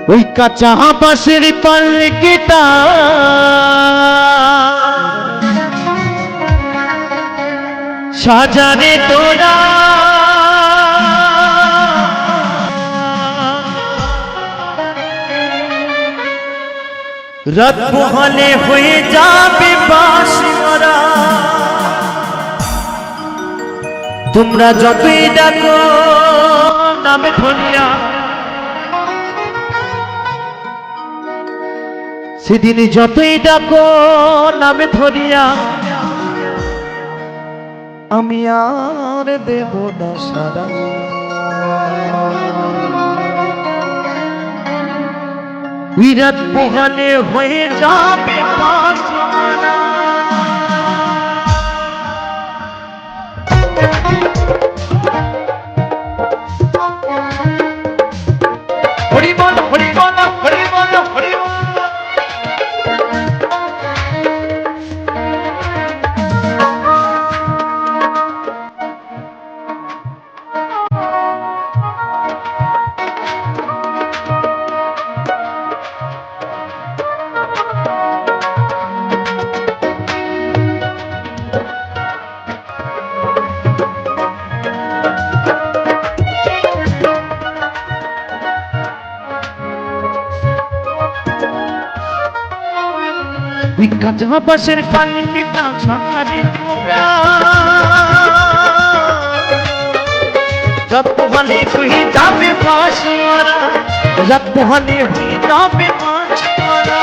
ওই কাঁচা বাঁশের পালকিটা সাজারে তোরা রাত পোহালে হয়ে যাবে বাঁশি মারা। তোমরা যতই ডাকো নামে ধরিয়া, সেদিন যতই ডাকো নামে ধরিয়া, আমি আর দেব না সারা। রাত পোহালে হয়ে যাবে বাঁশি মারা। হরি বল হরি বল হরি বল হরি বল। কাঁচা বাঁশের পালকিটা সাজারে তোরা রাত পোহালে হয়ে যাবে বাঁশি মারা। রাত পোহালে হয়ে যাবে বাঁশি মারা।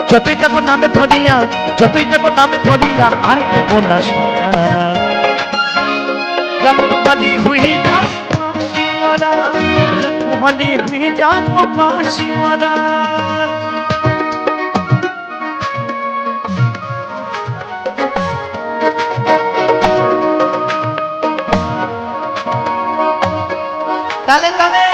যতই যাবো নামে ধরিয়া, যতই যাবো নামে ধরিয়া, আর দেব না সারা। রাত পোহালে হয়ে যাবে বাঁশি মারা। রাত পোহালে হয়ে যাবো বাঁশি মারা। তালে তালে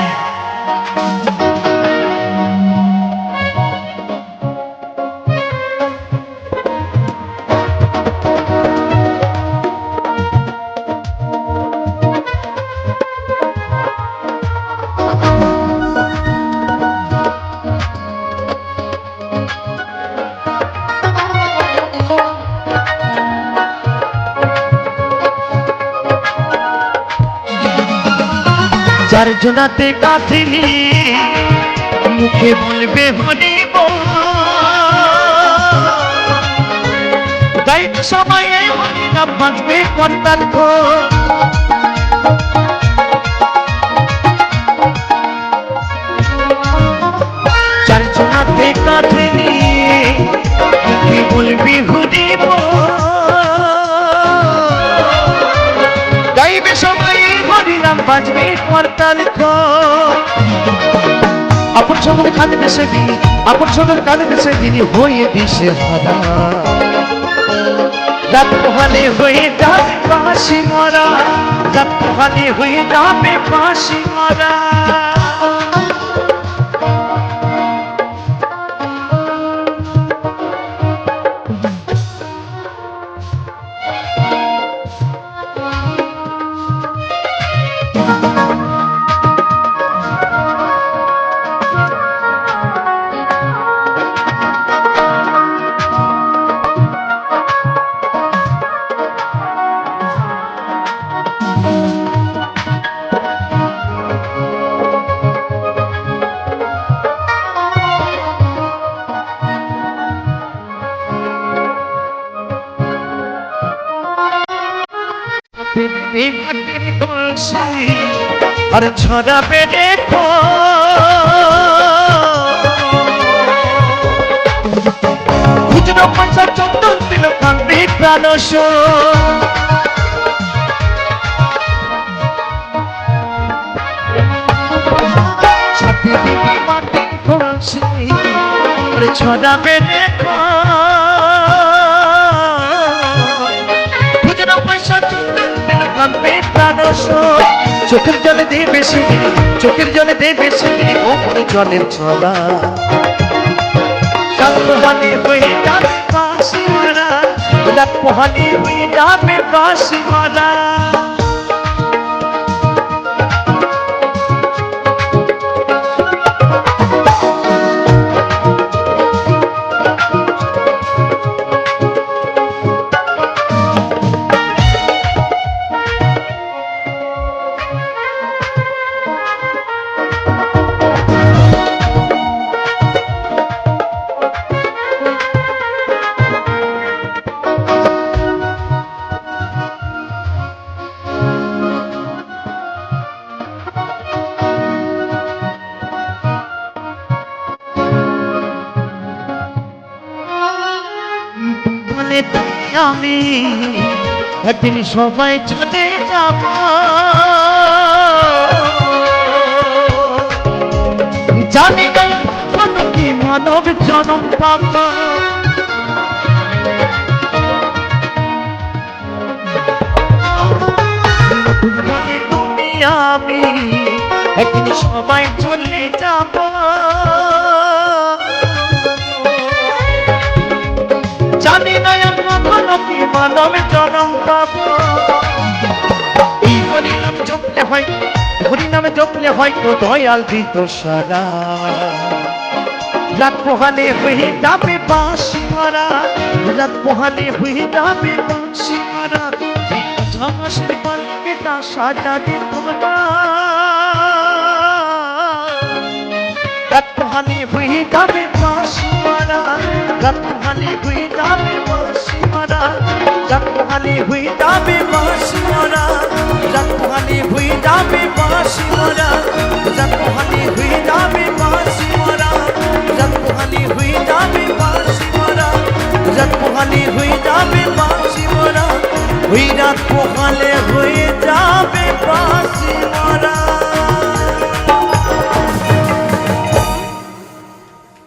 চার জনাতে কাঁথিলি মুখে বলবে হরি বল। তাই সময়ে হরি নাম বাঁচবে কর্তার ঘর। চার জনাতে কাঁথিলি মুখে বলবে হরি বল। গাইবে সময়ে হরি নাম বাঁচবে কর্তার ঘর। আপন সঙ্গে কাঁদে বেসে দিনি, আপন সঙ্গে কাঁদে বেসে দিনি হয়ে দিশে হারা। রাত পোহালে হয়ে যাবে বাঁশি মারা। রাত পোহালে হয়ে যাবে বাঁশি মারা। আর ছড়াবে দেখো খুচরো পয়সা চন্দন দিল কান্দি প্রাণস। ছাতি দিবি মাটি কলসি আর ছড়াবে দেখো খুচরো পয়সা চন্দন দিল কান্দি প্রাণস। চোখের জলে দিয়ে বেশি, চোখের জলে দিয়ে বেশি ওপরে জলের ছলা। রাত পোহালে হয়ে যাবে বাঁশি মারা। রাত পোহালে হয়ে যাবে বাঁশি মারা। আমি একদিন সবাই চলে যাব জানি না কোন কি মানব জনম পাবো তুমি আমি একদিন সবাই চলে যাব জানি না কখনো কি মানব জনম পাবো এই হরিনাম জপলে হয় হরিনামে জপলে হয়তো দয়াল দিত সারা রাত পোহালে হয়ে যাবে বাঁশি মারা রাত পোহালে হয়ে যাবে বাঁশি মারা ঝামাসের পালকেটা সাজা দিত না রাত পোহালে হয়ে যাবে বাঁশি মারা রাত পোহালে হয়ে যাবে বাঁশি মারা রাত পোহালে হয়ে যাবে বাঁশি মারা রাত পোহালে হয়ে যাবে বাঁশি মারা রাত পোহালে হয়ে যাবে বাঁশি মারা রাত পোহালে হয়ে যাবে বাঁশি মারা রাত পোহালে হয়ে যাবে বাঁশি মারা ওই রাত পোহালে হয়ে যাবে বাঁশি